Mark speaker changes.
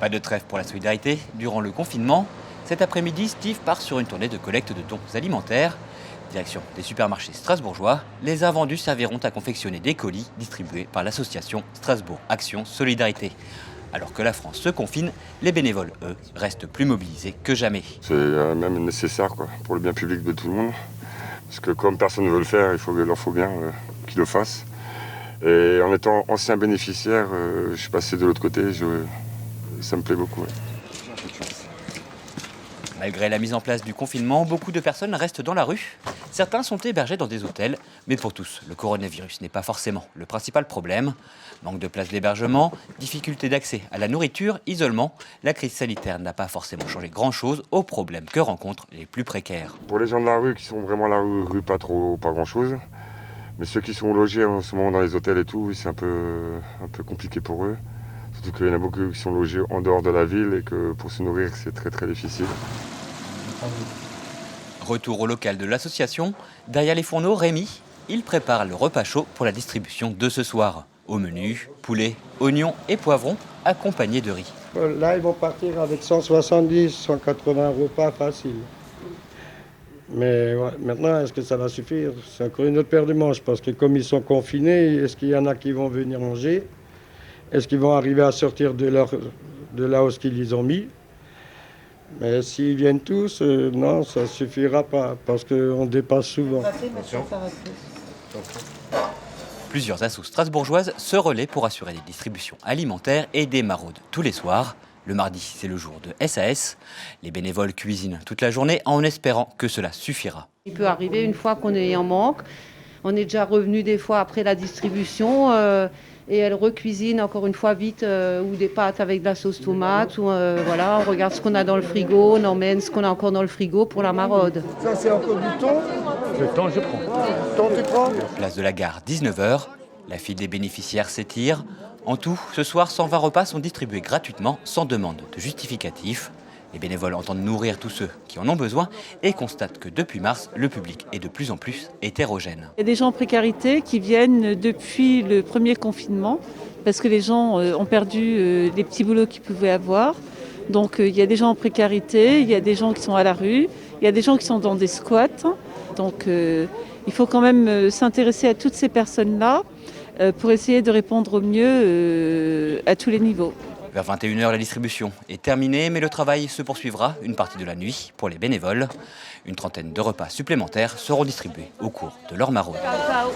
Speaker 1: Pas de trêve pour la solidarité. Durant le confinement, cet après-midi, Steve part sur une tournée de collecte de dons alimentaires. Direction des supermarchés strasbourgeois, les invendus serviront à confectionner des colis distribués par l'association Strasbourg Action Solidarité. Alors que la France se confine, les bénévoles, eux, restent plus mobilisés que jamais.
Speaker 2: C'est même nécessaire pour le bien public de tout le monde. Parce que comme personne ne veut le faire, il leur faut bien qu'ils le fassent. Et en étant ancien bénéficiaire, je suis passé de l'autre côté, ça me plaît beaucoup. Ouais.
Speaker 1: Malgré la mise en place du confinement, beaucoup de personnes restent dans la rue. Certains sont hébergés dans des hôtels, mais pour tous, le coronavirus n'est pas forcément le principal problème. Manque de places d'hébergement, difficulté d'accès à la nourriture, isolement, la crise sanitaire n'a pas forcément changé grand-chose aux problèmes que rencontrent les plus précaires.
Speaker 2: Pour les gens de la rue qui sont vraiment à la rue pas grand-chose. Mais ceux qui sont logés en ce moment dans les hôtels et tout, oui, c'est un peu compliqué pour eux. Surtout qu'il y en a beaucoup qui sont logés en dehors de la ville et que pour se nourrir, c'est très très difficile.
Speaker 1: Retour au local de l'association, derrière les fourneaux, Rémi, il prépare le repas chaud pour la distribution de ce soir. Au menu, poulet, oignons et poivrons, accompagnés de riz.
Speaker 3: Là, ils vont partir avec 170, 180 repas faciles. Mais ouais, maintenant, est-ce que ça va suffire? C'est encore une autre paire de manches, parce que comme ils sont confinés, est-ce qu'il y en a qui vont venir manger? Est-ce qu'ils vont arriver à sortir de là où ils les ont mis? Mais s'ils viennent tous, non, ça ne suffira pas, parce qu'on dépasse souvent.
Speaker 1: Plusieurs assos strasbourgeoises se relaient pour assurer des distributions alimentaires et des maraudes tous les soirs. Le mardi, c'est le jour de SAS. Les bénévoles cuisinent toute la journée en espérant que cela suffira.
Speaker 4: Il peut arriver une fois qu'on est en manque. On est déjà revenu des fois après la distribution et elle recuisine encore une fois vite ou des pâtes avec de la sauce tomate. Ou, voilà, on regarde ce qu'on a dans le frigo, on emmène ce qu'on a encore dans le frigo pour la maraude.
Speaker 3: Ça, c'est encore du thon?
Speaker 5: Le temps, je prends.
Speaker 3: Le thon, tu prends?
Speaker 1: Place de la Gare, 19h. La file des bénéficiaires s'étire. En tout, ce soir, 120 repas sont distribués gratuitement, sans demande de justificatif. Les bénévoles entendent nourrir tous ceux qui en ont besoin et constatent que depuis mars, le public est de plus en plus hétérogène.
Speaker 6: Il y a des gens en précarité qui viennent depuis le premier confinement parce que les gens ont perdu les petits boulots qu'ils pouvaient avoir. Donc il y a des gens en précarité, il y a des gens qui sont à la rue, il y a des gens qui sont dans des squats. Donc il faut quand même s'intéresser à toutes ces personnes-là pour essayer de répondre au mieux à tous les niveaux.
Speaker 1: Vers 21h, la distribution est terminée, mais le travail se poursuivra une partie de la nuit pour les bénévoles. Une trentaine de repas supplémentaires seront distribués au cours de leur maraude.
Speaker 4: Ciao.